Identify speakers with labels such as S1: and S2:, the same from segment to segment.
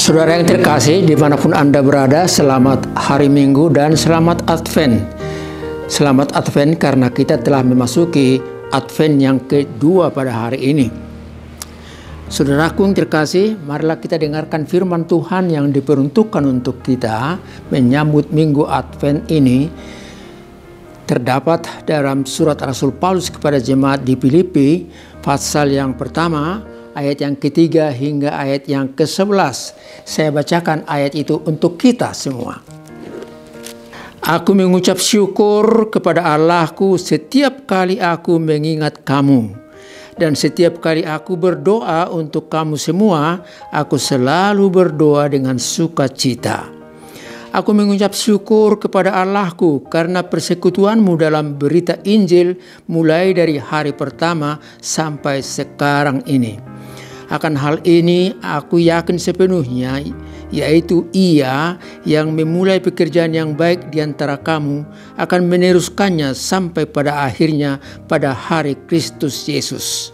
S1: Saudara yang terkasih, dimanapun Anda berada, selamat hari Minggu dan selamat Advent. Selamat Advent karena kita telah memasuki Advent yang kedua pada hari ini. Saudaraku yang terkasih, marilah kita dengarkan firman Tuhan yang diperuntukkan untuk kita menyambut Minggu Advent ini. Terdapat dalam surat Rasul Paulus kepada jemaat di Filipi, pasal yang pertama, ayat yang ketiga hingga ayat yang ke-11. Saya bacakan ayat itu untuk kita semua. Aku mengucap syukur kepada Allahku setiap kali aku mengingat kamu. Dan setiap kali aku berdoa untuk kamu semua, aku selalu berdoa dengan sukacita. Aku mengucap syukur kepada Allahku karena persekutuanmu dalam berita Injil mulai dari hari pertama sampai sekarang ini. Akan hal ini aku yakin sepenuhnya, yaitu Ia yang memulai pekerjaan yang baik di antara kamu akan meneruskannya sampai pada akhirnya pada hari Kristus Yesus.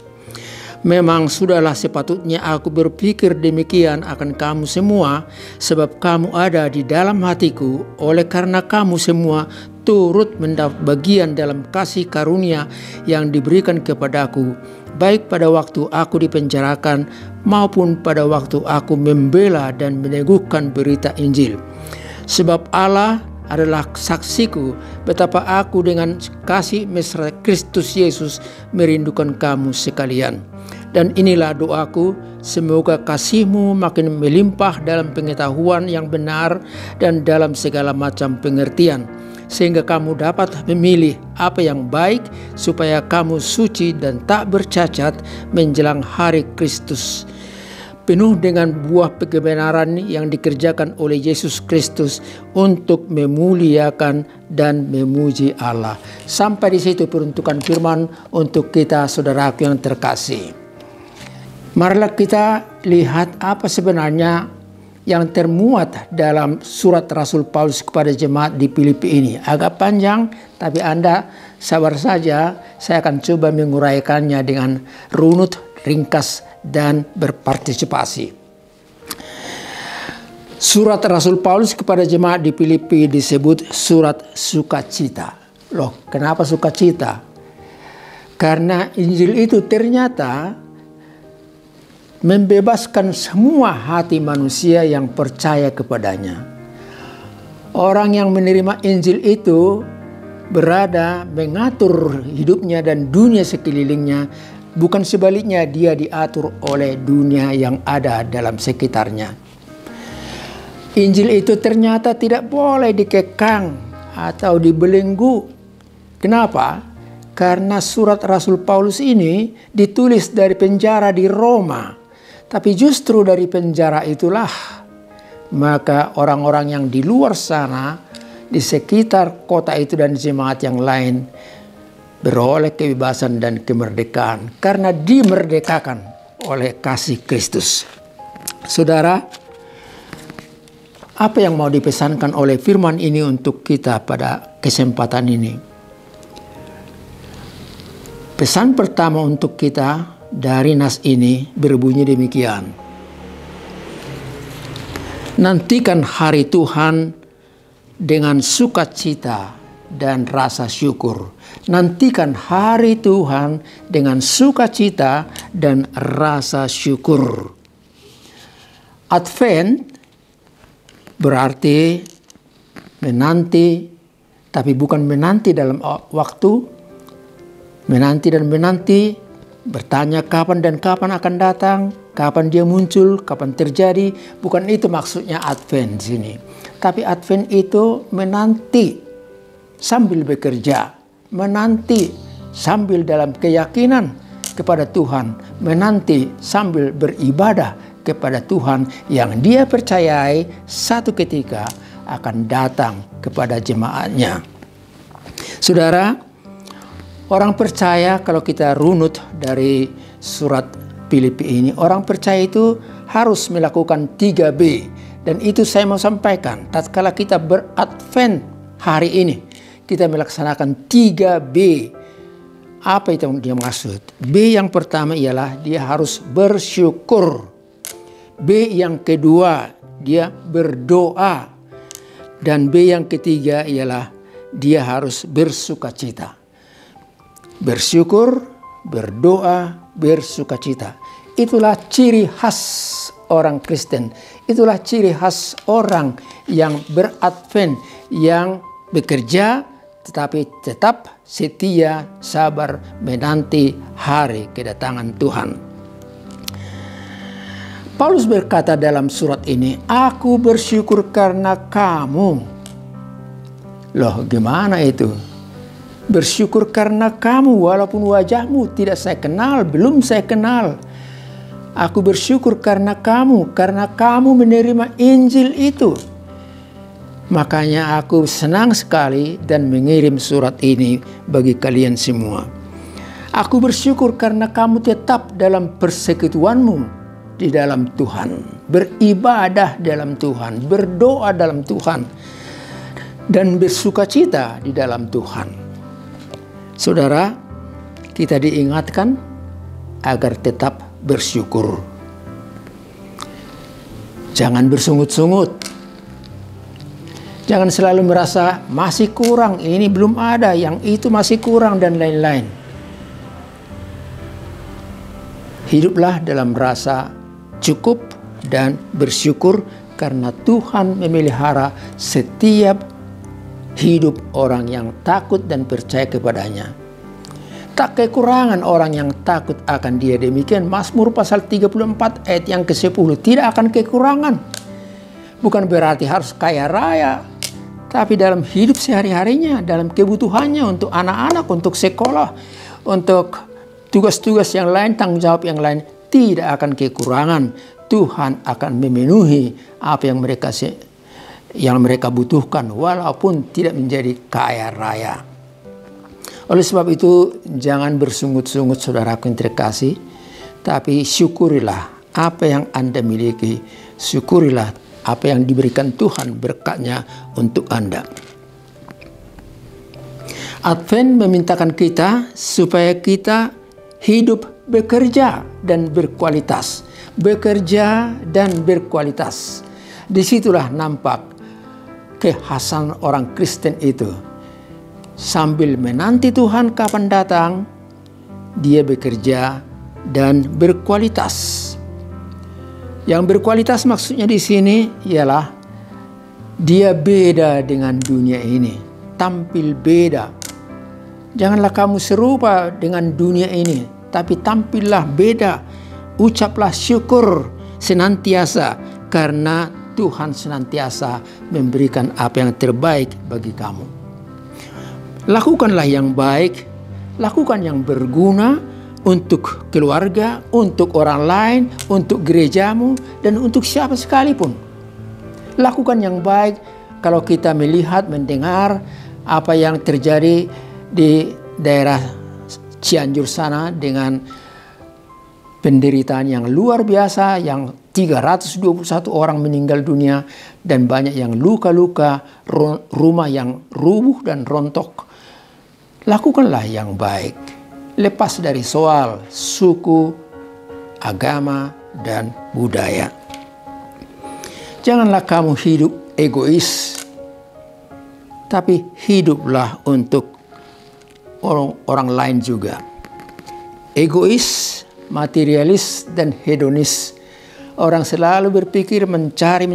S1: Memang sudahlah sepatutnya aku berpikir demikian akan kamu semua, sebab kamu ada di dalam hatiku, oleh karena kamu semua turut mendapat bagian dalam kasih karunia yang diberikan kepadaku, baik pada waktu aku dipenjarakan maupun pada waktu aku membela dan meneguhkan berita Injil. Sebab Allah adalah saksiku betapa aku dengan kasih mesra Kristus Yesus merindukan kamu sekalian. Dan inilah doaku, semoga kasihmu makin melimpah dalam pengetahuan yang benar dan dalam segala macam pengertian, sehingga kamu dapat memilih apa yang baik, supaya kamu suci dan tak bercacat menjelang hari Kristus, penuh dengan buah kebenaran yang dikerjakan oleh Yesus Kristus untuk memuliakan dan memuji Allah. Sampai di situ peruntukan firman untuk kita, saudaraku yang terkasih. Marilah kita lihat apa sebenarnya yang termuat dalam surat Rasul Paulus kepada jemaat di Filipi ini. Agak panjang, tapi Anda sabar saja, saya akan coba menguraikannya dengan runut, ringkas, dan berpartisipasi. Surat Rasul Paulus kepada jemaat di Filipi disebut surat sukacita. Loh, kenapa sukacita? Karena Injil itu ternyata membebaskan semua hati manusia yang percaya kepadanya. Orang yang menerima Injil itu berada mengatur hidupnya dan dunia sekelilingnya, bukan sebaliknya dia diatur oleh dunia yang ada dalam sekitarnya. Injil itu ternyata tidak boleh dikekang atau dibelenggu. Kenapa? Karena surat Rasul Paulus ini ditulis dari penjara di Roma. Tapi justru dari penjara itulah maka orang-orang yang di luar sana, di sekitar kota itu dan jemaat yang lain beroleh kebebasan dan kemerdekaan karena dimerdekakan oleh kasih Kristus. Saudara, apa yang mau dipesankan oleh firman ini untuk kita pada kesempatan ini? Pesan pertama untuk kita dari nas ini berbunyi demikian. Nantikan hari Tuhan dengan sukacita dan rasa syukur. Nantikan hari Tuhan dengan sukacita dan rasa syukur. Advent berarti menanti, tapi bukan menanti dalam waktu. Menanti dan menanti, bertanya kapan dan kapan akan datang, kapan dia muncul, kapan terjadi. Bukan itu maksudnya Advent sini. Tapi Advent itu menanti sambil bekerja, menanti sambil dalam keyakinan kepada Tuhan, menanti sambil beribadah kepada Tuhan yang dia percayai satu ketika akan datang kepada jemaatnya. Saudara, orang percaya, kalau kita runut dari surat Filipi ini, orang percaya itu harus melakukan 3B. Dan itu saya mau sampaikan, tatkala kita beradvent hari ini, kita melaksanakan 3B. Apa itu yang dia maksud? B yang pertama ialah dia harus bersyukur. B yang kedua, dia berdoa. Dan B yang ketiga ialah dia harus bersukacita. Bersyukur, berdoa, bersukacita. Itulah ciri khas orang Kristen. Itulah ciri khas orang yang beradvent, yang bekerja tetapi tetap setia, sabar menanti hari kedatangan Tuhan. Paulus berkata dalam surat ini, aku bersyukur karena kamu. Loh, gimana itu? Bersyukur karena kamu walaupun wajahmu tidak saya kenal, belum saya kenal. Aku bersyukur karena kamu menerima Injil itu. Makanya aku senang sekali dan mengirim surat ini bagi kalian semua. Aku bersyukur karena kamu tetap dalam persekutuanmu di dalam Tuhan, beribadah dalam Tuhan, berdoa dalam Tuhan, dan bersukacita di dalam Tuhan. Saudara, kita diingatkan agar tetap bersyukur. Jangan bersungut-sungut. Jangan selalu merasa masih kurang, ini belum ada, yang itu masih kurang, dan lain-lain. Hiduplah dalam rasa cukup dan bersyukur karena Tuhan memelihara setiap hidup orang yang takut dan percaya kepadanya. Tak kekurangan orang yang takut akan Dia. Demikian Mazmur pasal 34 ayat yang ke-10. Tidak akan kekurangan. Bukan berarti harus kaya raya, tapi dalam hidup sehari-harinya, dalam kebutuhannya untuk anak-anak, untuk sekolah, untuk tugas-tugas yang lain, tanggung jawab yang lain, tidak akan kekurangan. Tuhan akan memenuhi apa yang mereka butuhkan, walaupun tidak menjadi kaya raya. Oleh sebab itu, jangan bersungut-sungut saudaraku yang terkasih, tapi syukurilah apa yang Anda miliki. Syukurilah apa yang diberikan Tuhan berkatnya untuk Anda. Advent memintakan kita supaya kita hidup bekerja dan berkualitas. Bekerja dan berkualitas. Disitulah nampak kekhasan orang Kristen itu. Sambil menanti Tuhan kapan datang, dia bekerja dan berkualitas. Yang berkualitas maksudnya di sini ialah dia beda dengan dunia ini, tampil beda. Janganlah kamu serupa dengan dunia ini, tapi tampillah beda. Ucaplah syukur senantiasa karena Tuhan senantiasa memberikan apa yang terbaik bagi kamu. Lakukanlah yang baik, lakukan yang berguna untuk keluarga, untuk orang lain, untuk gerejamu, dan untuk siapa sekalipun. Lakukan yang baik. Kalau kita melihat, mendengar apa yang terjadi di daerah Cianjur sana dengan penderitaan yang luar biasa, yang 321 orang meninggal dunia dan banyak yang luka-luka, rumah yang rubuh dan rontok. Lakukanlah yang baik. Lepas dari soal suku, agama, dan budaya. Janganlah kamu hidup egois, tapi hiduplah untuk orang lain juga. Egois, materialis, dan hedonis. Orang selalu berpikir mencari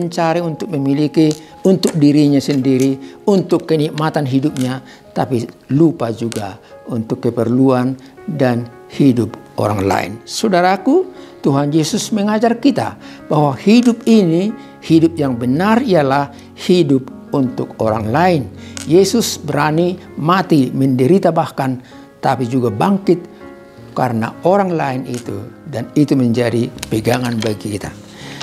S1: untuk memiliki untuk dirinya sendiri, untuk kenikmatan hidupnya, tapi lupa juga untuk keperluan dan hidup orang lain. Saudaraku, Tuhan Yesus mengajar kita bahwa hidup ini, hidup yang benar ialah hidup untuk orang lain. Yesus berani mati, menderita bahkan, tapi juga bangkit karena orang lain itu, dan itu menjadi pegangan bagi kita.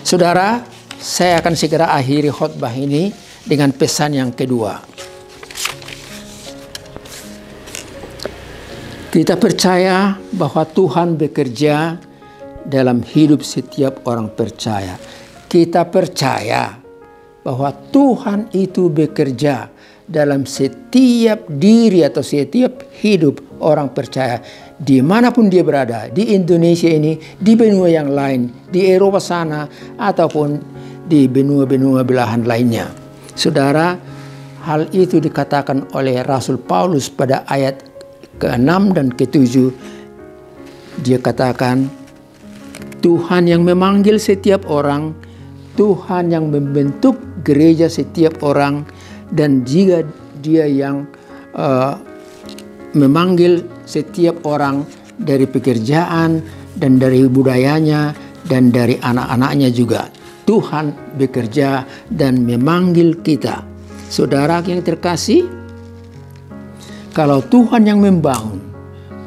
S1: Saudara, saya akan segera akhiri khotbah ini dengan pesan yang kedua. Kita percaya bahwa Tuhan bekerja dalam hidup setiap orang percaya. Kita percaya bahwa Tuhan itu bekerja dalam setiap diri atau setiap hidup orang percaya, dimanapun dia berada, di Indonesia ini, di benua yang lain, di Eropa sana, ataupun di benua-benua belahan lainnya. Saudara, hal itu dikatakan oleh Rasul Paulus pada ayat ke-6 dan ke-7. Dia katakan, Tuhan yang memanggil setiap orang, Tuhan yang membentuk gereja setiap orang, dan jika Dia yang memanggil setiap orang dari pekerjaan dan dari budayanya dan dari anak-anaknya juga. Tuhan bekerja dan memanggil kita. Saudara yang terkasih, kalau Tuhan yang membangun,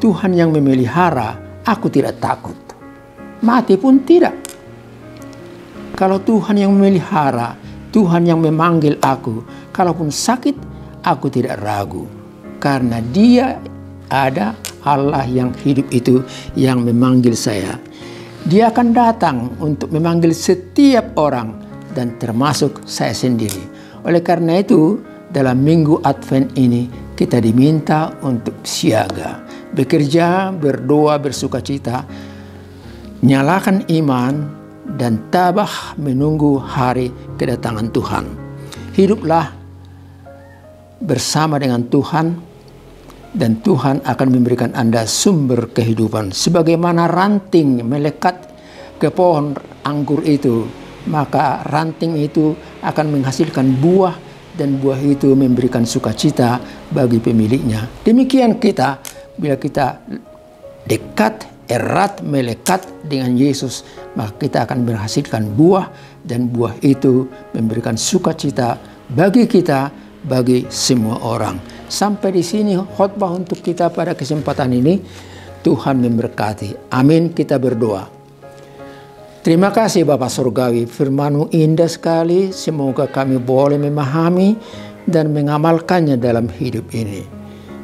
S1: Tuhan yang memelihara, aku tidak takut. Mati pun tidak. Kalau Tuhan yang memelihara, Tuhan yang memanggil aku, kalaupun sakit, aku tidak ragu. Karena Dia ada, Allah yang hidup itu yang memanggil saya. Dia akan datang untuk memanggil setiap orang dan termasuk saya sendiri. Oleh karena itu, dalam minggu Advent ini kita diminta untuk siaga, bekerja, berdoa, bersukacita, nyalakan iman, dan tabah menunggu hari kedatangan Tuhan. Hiduplah bersama dengan Tuhan, dan Tuhan akan memberikan Anda sumber kehidupan. Sebagaimana ranting melekat ke pohon anggur itu, maka ranting itu akan menghasilkan buah, dan buah itu memberikan sukacita bagi pemiliknya. Demikian kita, bila kita dekat, erat, melekat dengan Yesus, maka kita akan menghasilkan buah, dan buah itu memberikan sukacita bagi kita, bagi semua orang. Sampai di sini khotbah untuk kita pada kesempatan ini. Tuhan memberkati. Amin. Kita berdoa. Terima kasih Bapa Surgawi, firman-Mu indah sekali. Semoga kami boleh memahami dan mengamalkannya dalam hidup ini.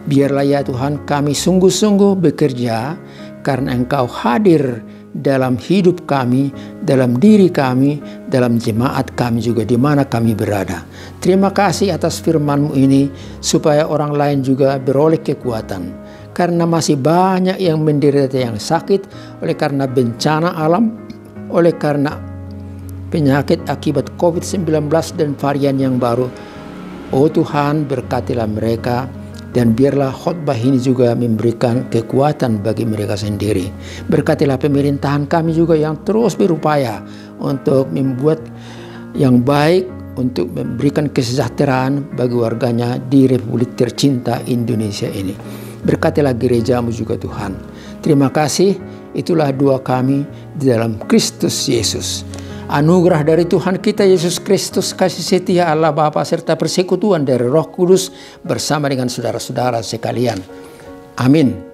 S1: Biarlah ya Tuhan, kami sungguh-sungguh bekerja karena Engkau hadir dalam hidup kami, dalam diri kami, dalam jemaat kami juga di mana kami berada. Terima kasih atas firman-Mu ini, supaya orang lain juga beroleh kekuatan. Karena masih banyak yang menderita, yang sakit, oleh karena bencana alam, oleh karena penyakit akibat COVID-19 dan varian yang baru. Oh Tuhan, berkatilah mereka. Dan biarlah khotbah ini juga memberikan kekuatan bagi mereka sendiri. Berkatilah pemerintahan kami juga yang terus berupaya untuk membuat yang baik, untuk memberikan kesejahteraan bagi warganya di Republik tercinta Indonesia ini. Berkatilah gereja-Mu juga Tuhan. Terima kasih, itulah doa kami di dalam Kristus Yesus. Anugerah dari Tuhan kita Yesus Kristus, kasih setia Allah Bapa, serta persekutuan dari Roh Kudus bersama dengan saudara-saudara sekalian. Amin.